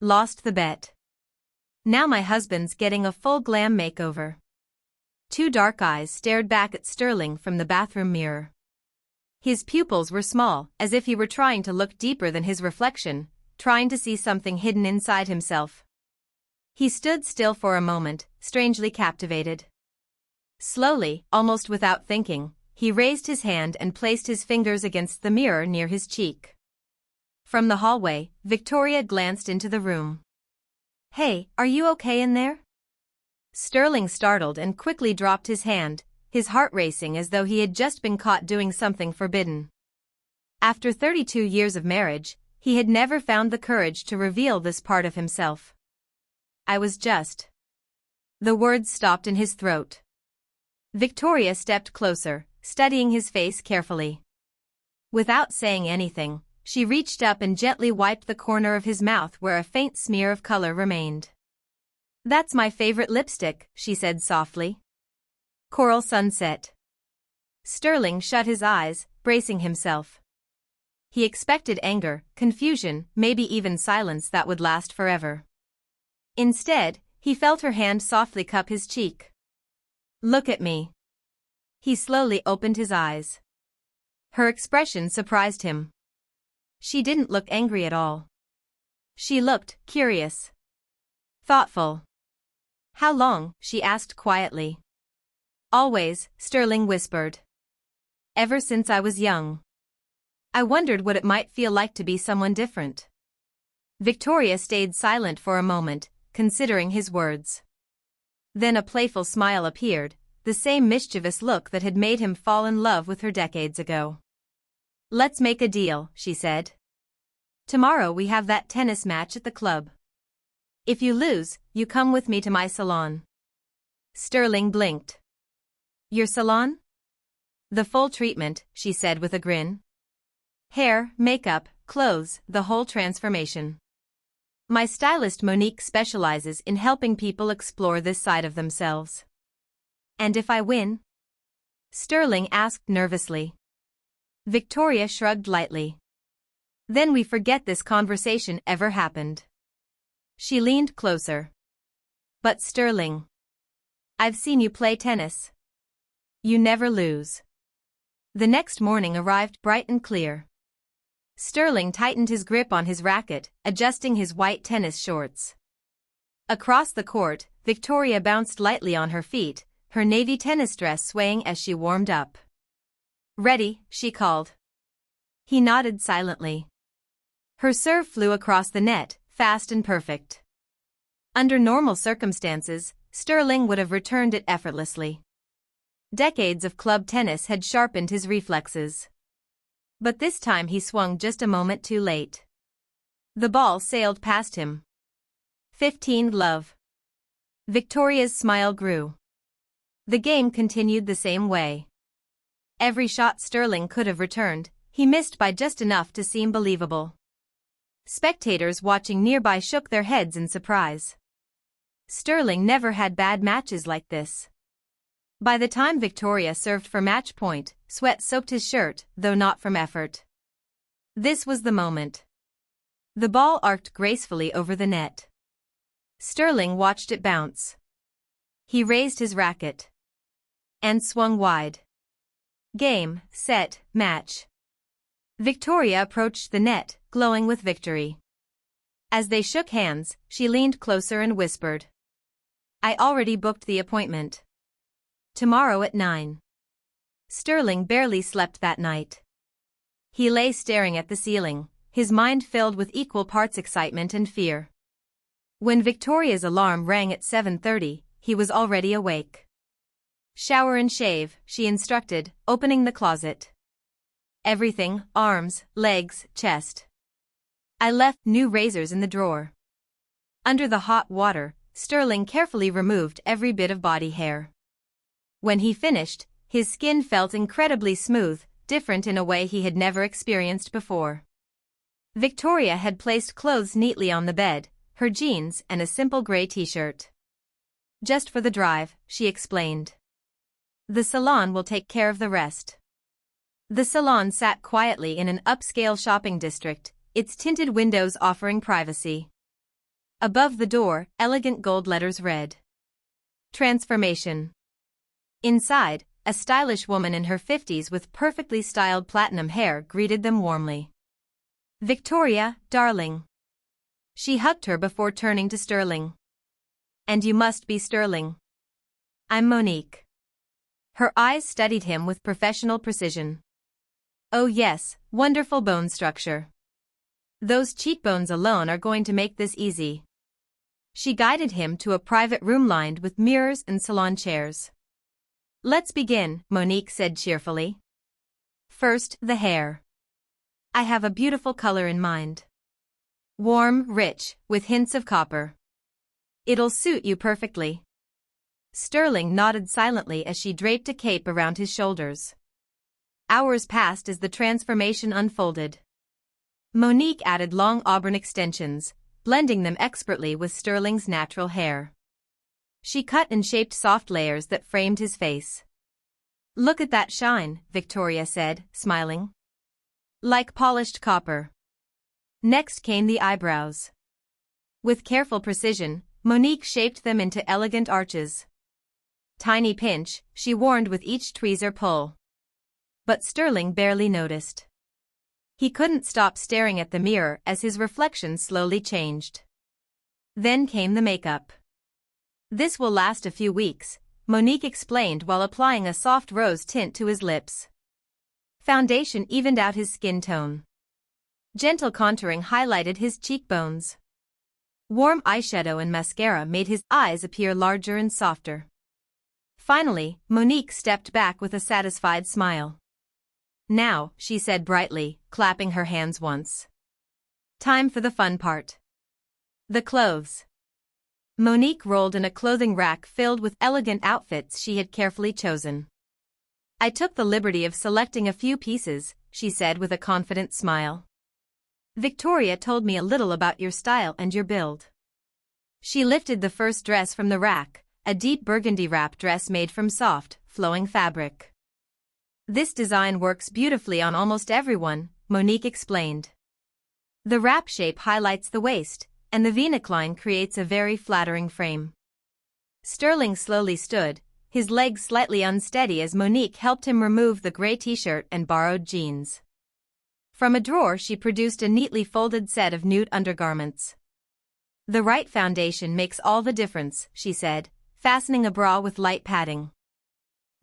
Lost the bet. Now my husband's getting a full glam makeover. Two dark eyes stared back at Sterling from the bathroom mirror. His pupils were small, as if he were trying to look deeper than his reflection, trying to see something hidden inside himself. He stood still for a moment, strangely captivated. Slowly, almost without thinking, he raised his hand and placed his fingers against the mirror near his cheek. From the hallway, Victoria glanced into the room. "Hey, are you okay in there?" Sterling startled and quickly dropped his hand, his heart racing as though he had just been caught doing something forbidden. After 32 years of marriage, he had never found the courage to reveal this part of himself. "I was just..." The words stopped in his throat. Victoria stepped closer, studying his face carefully. Without saying anything, she reached up and gently wiped the corner of his mouth where a faint smear of color remained. "That's my favorite lipstick," she said softly. "Coral Sunset." Sterling shut his eyes, bracing himself. He expected anger, confusion, maybe even silence that would last forever. Instead, he felt her hand softly cup his cheek. "Look at me." He slowly opened his eyes. Her expression surprised him. She didn't look angry at all. She looked curious. Thoughtful. "How long?" she asked quietly. "Always," Sterling whispered. "Ever since I was young. I wondered what it might feel like to be someone different." Victoria stayed silent for a moment, considering his words. Then a playful smile appeared, the same mischievous look that had made him fall in love with her decades ago. "Let's make a deal," she said. "Tomorrow we have that tennis match at the club. If you lose, you come with me to my salon." Sterling blinked. "Your salon?" "The full treatment," she said with a grin. "Hair, makeup, clothes, the whole transformation. My stylist Monique specializes in helping people explore this side of themselves." "And if I win?" Sterling asked nervously. Victoria shrugged lightly. "Then we forget this conversation ever happened." She leaned closer. "But Sterling, I've seen you play tennis. You never lose." The next morning arrived bright and clear. Sterling tightened his grip on his racket, adjusting his white tennis shorts. Across the court, Victoria bounced lightly on her feet, her navy tennis dress swaying as she warmed up. "Ready?" she called. He nodded silently. Her serve flew across the net, fast and perfect. Under normal circumstances, Sterling would have returned it effortlessly. Decades of club tennis had sharpened his reflexes. But this time he swung just a moment too late. The ball sailed past him. 15-love. Victoria's smile grew. The game continued the same way. Every shot Sterling could have returned, he missed by just enough to seem believable. Spectators watching nearby shook their heads in surprise. Sterling never had bad matches like this. By the time Victoria served for match point, sweat soaked his shirt, though not from effort. This was the moment. The ball arced gracefully over the net. Sterling watched it bounce. He raised his racket. And swung wide. Game, set, match. Victoria approached the net, glowing with victory. As they shook hands, she leaned closer and whispered. "I already booked the appointment. Tomorrow at 9. Sterling barely slept that night. He lay staring at the ceiling, his mind filled with equal parts excitement and fear. When Victoria's alarm rang at 7:30, he was already awake. "Shower and shave," she instructed, opening the closet. "Everything, arms, legs, chest." "I left new razors in the drawer." Under the hot water, Sterling carefully removed every bit of body hair. When he finished, his skin felt incredibly smooth, different in a way he had never experienced before. Victoria had placed clothes neatly on the bed, her jeans and a simple gray t-shirt. "Just for the drive," she explained. "The salon will take care of the rest." The salon sat quietly in an upscale shopping district, its tinted windows offering privacy. Above the door, elegant gold letters read. Transformation. Inside, a stylish woman in her 50s with perfectly styled platinum hair greeted them warmly. Victoria, darling. She hugged her before turning to Sterling. And you must be Sterling. I'm Monique. Her eyes studied him with professional precision. Oh yes, wonderful bone structure. Those cheekbones alone are going to make this easy. She guided him to a private room lined with mirrors and salon chairs. Let's begin, Monique said cheerfully. First, the hair. I have a beautiful color in mind. Warm, rich, with hints of copper. It'll suit you perfectly. Sterling nodded silently as she draped a cape around his shoulders. Hours passed as the transformation unfolded. Monique added long auburn extensions, blending them expertly with Sterling's natural hair. She cut and shaped soft layers that framed his face. Look at that shine, Victoria said, smiling. Like polished copper. Next came the eyebrows. With careful precision, Monique shaped them into elegant arches. Tiny pinch, she warned with each tweezer pull. But Sterling barely noticed. He couldn't stop staring at the mirror as his reflection slowly changed. Then came the makeup. This will last a few weeks, Monique explained while applying a soft rose tint to his lips. Foundation evened out his skin tone. Gentle contouring highlighted his cheekbones. Warm eyeshadow and mascara made his eyes appear larger and softer. Finally, Monique stepped back with a satisfied smile. Now, she said brightly, clapping her hands once. Time for the fun part. The clothes. Monique rolled in a clothing rack filled with elegant outfits she had carefully chosen. I took the liberty of selecting a few pieces, she said with a confident smile. Victoria told me a little about your style and your build. She lifted the first dress from the rack, a deep burgundy wrap dress made from soft, flowing fabric. This design works beautifully on almost everyone, Monique explained. The wrap shape highlights the waist, and the V-neckline creates a very flattering frame. Sterling slowly stood, his legs slightly unsteady as Monique helped him remove the gray t-shirt and borrowed jeans. From a drawer she produced a neatly folded set of nude undergarments. The right foundation makes all the difference, she said, fastening a bra with light padding.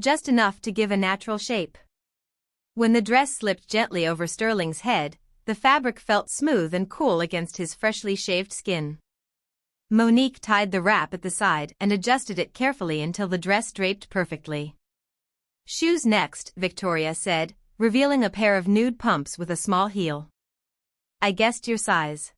Just enough to give a natural shape. When the dress slipped gently over Sterling's head, the fabric felt smooth and cool against his freshly shaved skin. Monique tied the wrap at the side and adjusted it carefully until the dress draped perfectly. Shoes next, Victoria said, revealing a pair of nude pumps with a small heel. I guessed your size.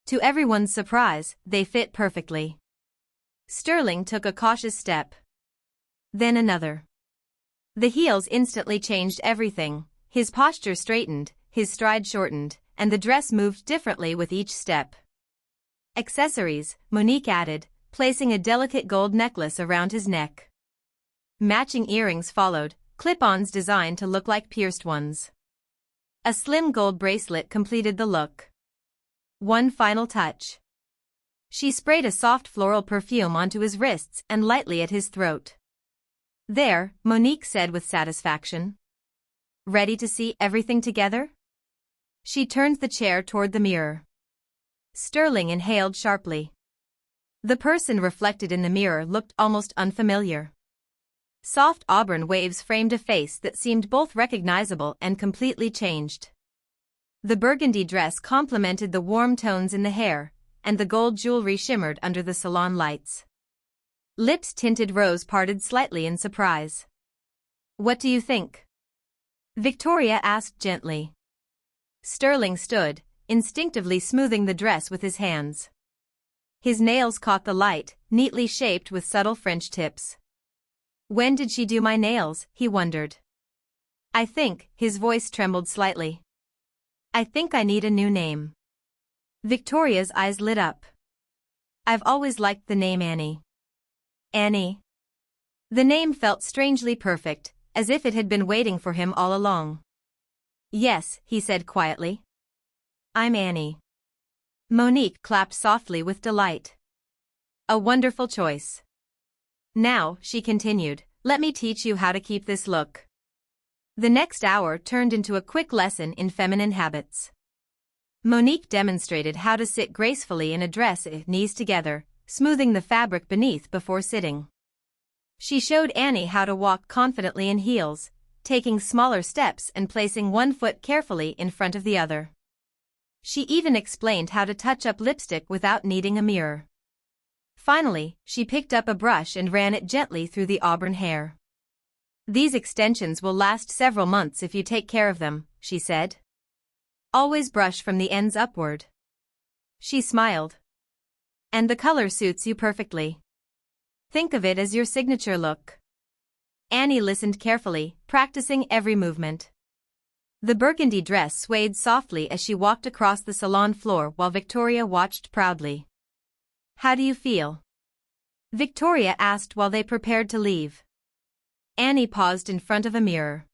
To everyone's surprise, they fit perfectly. Sterling took a cautious step. Then another. The heels instantly changed everything, his posture straightened, his stride shortened, and the dress moved differently with each step. Accessories, Monique added, placing a delicate gold necklace around his neck. Matching earrings followed, clip-ons designed to look like pierced ones. A slim gold bracelet completed the look. One final touch. She sprayed a soft floral perfume onto his wrists and lightly at his throat. There, Monique said with satisfaction. Ready to see everything together? She turned the chair toward the mirror. Sterling inhaled sharply. The person reflected in the mirror looked almost unfamiliar. Soft auburn waves framed a face that seemed both recognizable and completely changed. The burgundy dress complemented the warm tones in the hair, and the gold jewelry shimmered under the salon lights. Lips tinted rose parted slightly in surprise. What do you think? Victoria asked gently. Sterling stood, instinctively smoothing the dress with his hands. His nails caught the light, neatly shaped with subtle French tips. When did she do my nails, he wondered. I think, his voice trembled slightly. I think I need a new name. Victoria's eyes lit up. I've always liked the name Annie. Annie. The name felt strangely perfect, as if it had been waiting for him all along. Yes, he said quietly. I'm Annie. Monique clapped softly with delight. A wonderful choice. Now, she continued, let me teach you how to keep this look. The next hour turned into a quick lesson in feminine habits. Monique demonstrated how to sit gracefully in a dress, knees together, smoothing the fabric beneath before sitting. She showed Annie how to walk confidently in heels, taking smaller steps and placing one foot carefully in front of the other. She even explained how to touch up lipstick without needing a mirror. Finally, she picked up a brush and ran it gently through the auburn hair. These extensions will last several months if you take care of them, she said. Always brush from the ends upward. She smiled. And the color suits you perfectly. Think of it as your signature look. Annie listened carefully, practicing every movement. The burgundy dress swayed softly as she walked across the salon floor while Victoria watched proudly. How do you feel? Victoria asked while they prepared to leave. Annie paused in front of a mirror.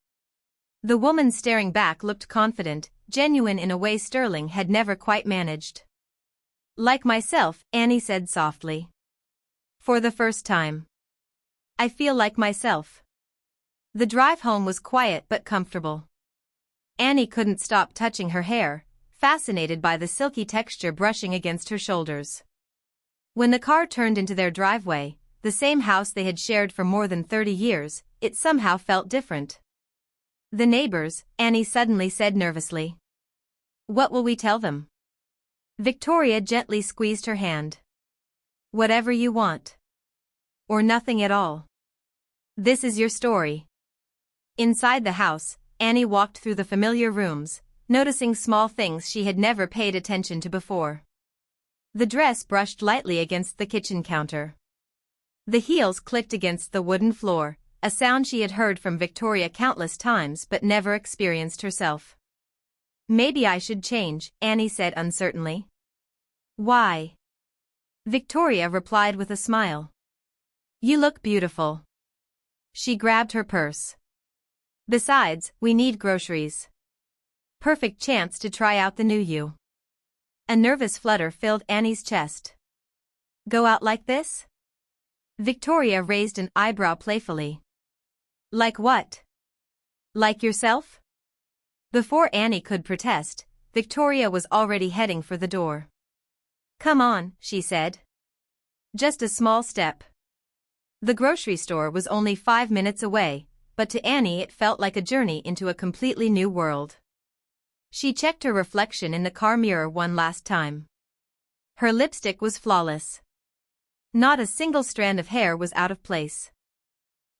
The woman staring back looked confident, genuine in a way Sterling had never quite managed. Like myself, Annie said softly. For the first time. I feel like myself. The drive home was quiet but comfortable. Annie couldn't stop touching her hair, fascinated by the silky texture brushing against her shoulders. When the car turned into their driveway, the same house they had shared for more than 30 years, it somehow felt different. The neighbors, Annie suddenly said nervously. What will we tell them? Victoria gently squeezed her hand. Whatever you want. Or nothing at all. This is your story. Inside the house, Annie walked through the familiar rooms, noticing small things she had never paid attention to before. The dress brushed lightly against the kitchen counter. The heels clicked against the wooden floor, a sound she had heard from Victoria countless times but never experienced herself. Maybe I should change, Annie said uncertainly. Why? Victoria replied with a smile. You look beautiful. She grabbed her purse. Besides, we need groceries. Perfect chance to try out the new you. A nervous flutter filled Annie's chest. Go out like this? Victoria raised an eyebrow playfully. Like what? Like yourself? Before Annie could protest, Victoria was already heading for the door. Come on, she said. Just a small step. The grocery store was only 5 minutes away, but to Annie it felt like a journey into a completely new world. She checked her reflection in the car mirror one last time. Her lipstick was flawless. Not a single strand of hair was out of place.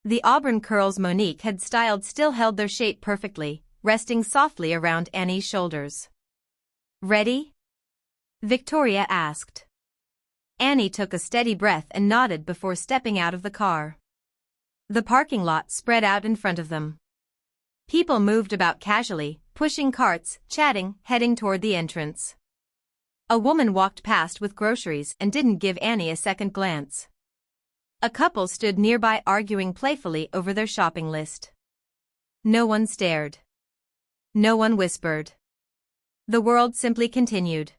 The auburn curls Monique had styled still held their shape perfectly, resting softly around Annie's shoulders. Ready? Victoria asked. Annie took a steady breath and nodded before stepping out of the car. The parking lot spread out in front of them. People moved about casually, pushing carts, chatting, heading toward the entrance. A woman walked past with groceries and didn't give Annie a second glance. A couple stood nearby arguing playfully over their shopping list. No one stared. No one whispered. The world simply continued.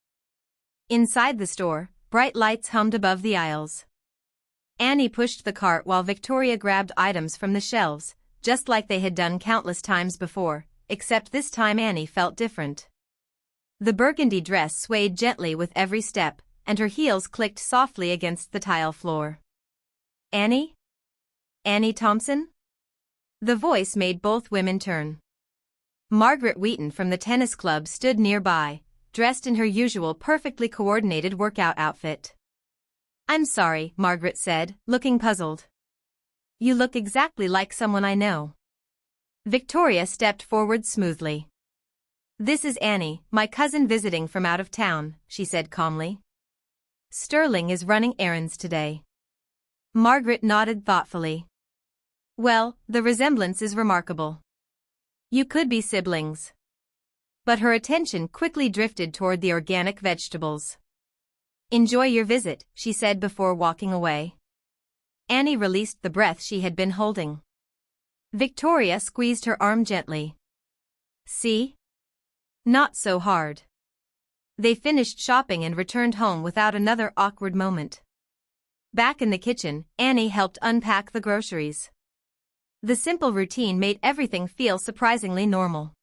Inside the store, bright lights hummed above the aisles. Annie pushed the cart while Victoria grabbed items from the shelves, just like they had done countless times before, except this time Annie felt different. The burgundy dress swayed gently with every step, and her heels clicked softly against the tile floor. Annie? Annie Thompson? The voice made both women turn. Margaret Wheaton from the tennis club stood nearby, dressed in her usual perfectly coordinated workout outfit. I'm sorry, Margaret said, looking puzzled. You look exactly like someone I know. Victoria stepped forward smoothly. This is Annie, my cousin visiting from out of town, she said calmly. Sterling is running errands today. Margaret nodded thoughtfully. Well, the resemblance is remarkable. You could be siblings. But her attention quickly drifted toward the organic vegetables. Enjoy your visit, she said before walking away. Annie released the breath she had been holding. Victoria squeezed her arm gently. See? Not so hard. They finished shopping and returned home without another awkward moment. Back in the kitchen, Annie helped unpack the groceries. The simple routine made everything feel surprisingly normal.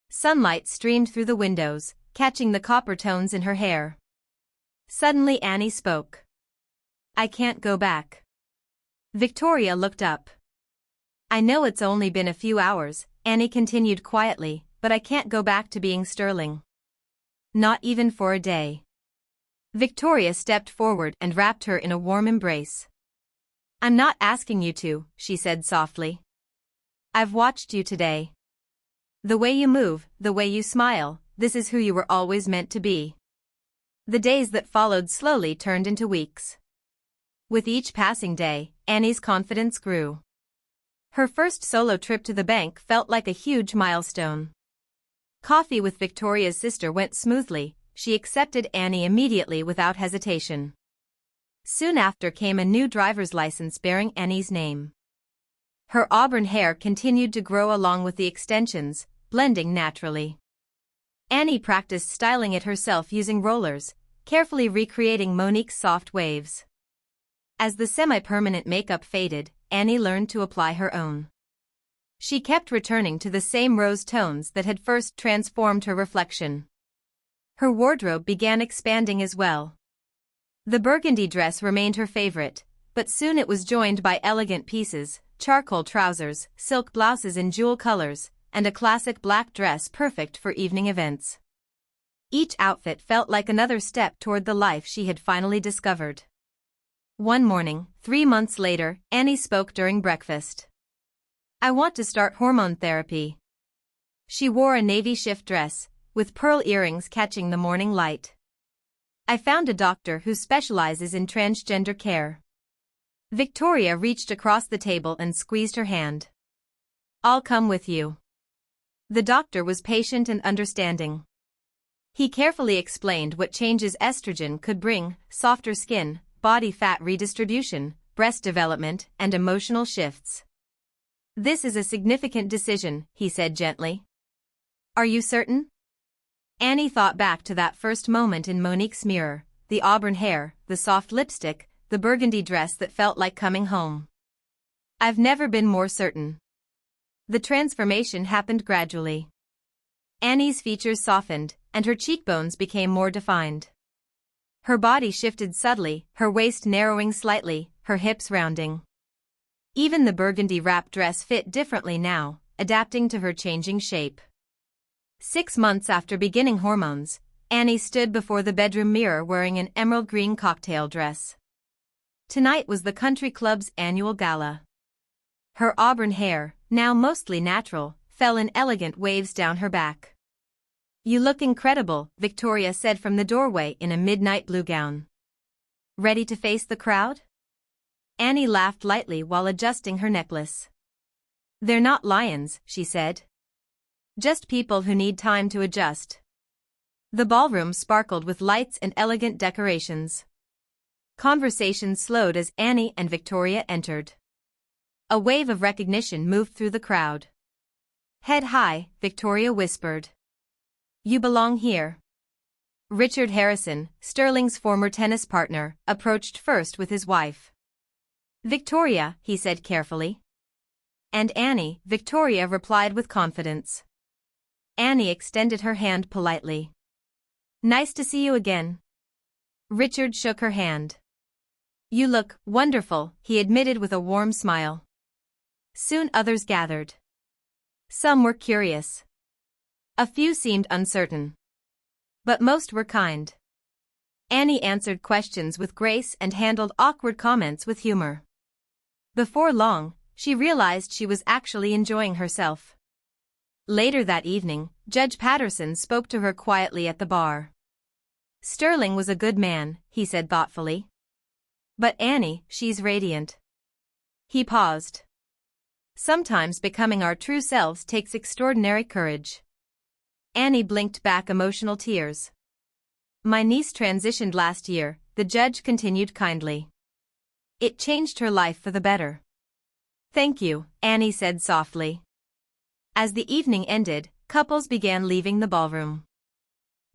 Sunlight streamed through the windows, catching the copper tones in her hair. Suddenly Annie spoke. "I can't go back." Victoria looked up. "I know it's only been a few hours," Annie continued quietly, "but I can't go back to being Sterling. Not even for a day." Victoria stepped forward and wrapped her in a warm embrace. "I'm not asking you to," she said softly. "I've watched you today. The way you move, the way you smile, this is who you were always meant to be." The days that followed slowly turned into weeks. With each passing day, Annie's confidence grew. Her first solo trip to the bank felt like a huge milestone. Coffee with Victoria's sister went smoothly. She accepted Annie immediately without hesitation. Soon after came a new driver's license bearing Annie's name. Her auburn hair continued to grow along with the extensions, blending naturally. Annie practiced styling it herself using rollers, carefully recreating Monique's soft waves. As the semi-permanent makeup faded, Annie learned to apply her own. She kept returning to the same rose tones that had first transformed her reflection. Her wardrobe began expanding as well. The burgundy dress remained her favorite, but soon it was joined by elegant pieces, charcoal trousers, silk blouses in jewel colors, and a classic black dress perfect for evening events. Each outfit felt like another step toward the life she had finally discovered. One morning, 3 months later, Annie spoke during breakfast. "I want to start hormone therapy." She wore a navy shift dress, with pearl earrings catching the morning light. "I found a doctor who specializes in transgender care." Victoria reached across the table and squeezed her hand. "I'll come with you." The doctor was patient and understanding. He carefully explained what changes estrogen could bring: softer skin, body fat redistribution, breast development, and emotional shifts. "This is a significant decision," he said gently. "Are you certain?" Annie thought back to that first moment in Monique's mirror, the auburn hair, the soft lipstick, the burgundy dress that felt like coming home. "I've never been more certain." The transformation happened gradually. Annie's features softened, and her cheekbones became more defined. Her body shifted subtly, her waist narrowing slightly, her hips rounding. Even the burgundy wrap dress fit differently now, adapting to her changing shape. 6 months after beginning hormones, Annie stood before the bedroom mirror wearing an emerald green cocktail dress. Tonight was the country club's annual gala. Her auburn hair, now mostly natural, fell in elegant waves down her back. "You look incredible," Victoria said from the doorway in a midnight blue gown. "Ready to face the crowd?" Annie laughed lightly while adjusting her necklace. "They're not lions," she said. "Just people who need time to adjust." The ballroom sparkled with lights and elegant decorations. Conversation slowed as Annie and Victoria entered. A wave of recognition moved through the crowd. "Head high," Victoria whispered. "You belong here." Richard Harrison, Sterling's former tennis partner, approached first with his wife. "Victoria," he said carefully. "And Annie," Victoria replied with confidence. Annie extended her hand politely. "Nice to see you again." Richard shook her hand. "You look wonderful," he admitted with a warm smile. Soon others gathered. Some were curious. A few seemed uncertain. But most were kind. Annie answered questions with grace and handled awkward comments with humor. Before long, she realized she was actually enjoying herself. Later that evening, Judge Patterson spoke to her quietly at the bar. "Sterling was a good man," he said thoughtfully. "But Annie, she's radiant." He paused. "Sometimes becoming our true selves takes extraordinary courage." Annie blinked back emotional tears. "My niece transitioned last year," the judge continued kindly. "It changed her life for the better." "Thank you," Annie said softly. As the evening ended, couples began leaving the ballroom.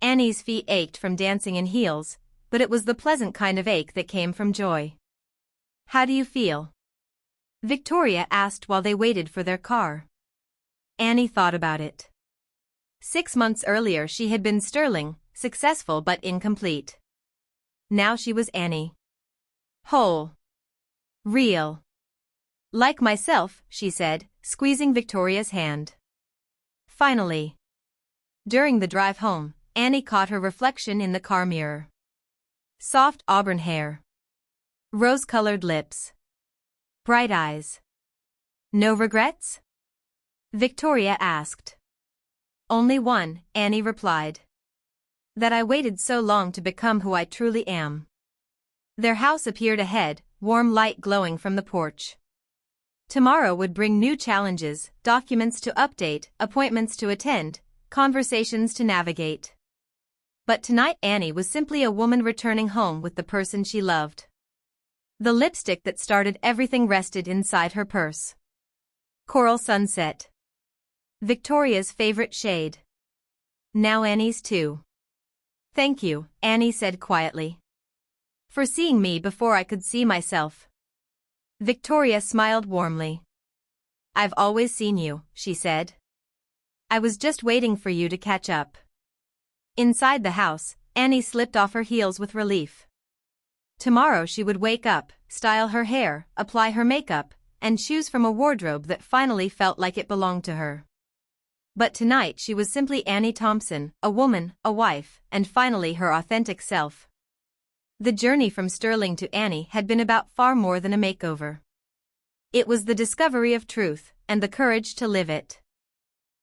Annie's feet ached from dancing in heels, but it was the pleasant kind of ache that came from joy. "How do you feel?" Victoria asked while they waited for their car. Annie thought about it. 6 months earlier she had been sterling, successful but incomplete. Now she was Annie. Whole. Real. "Like myself," she said, squeezing Victoria's hand. Finally. During the drive home, Annie caught her reflection in the car mirror. Soft auburn hair. Rose-colored lips. Bright eyes. "No regrets?" Victoria asked. "Only one," Annie replied. "That I waited so long to become who I truly am." Their house appeared ahead, warm light glowing from the porch. Tomorrow would bring new challenges, documents to update, appointments to attend, conversations to navigate. But tonight Annie was simply a woman returning home with the person she loved. The lipstick that started everything rested inside her purse. Coral Sunset. Victoria's favorite shade. Now Annie's too. "Thank you," Annie said quietly. "For seeing me before I could see myself." Victoria smiled warmly. "I've always seen you," she said. "I was just waiting for you to catch up." Inside the house, Annie slipped off her heels with relief. Tomorrow she would wake up, style her hair, apply her makeup, and choose from a wardrobe that finally felt like it belonged to her. But tonight she was simply Annie Thompson, a woman, a wife, and finally her authentic self. The journey from sterling to Annie had been about far more than a makeover. It was the discovery of truth, and the courage to live it.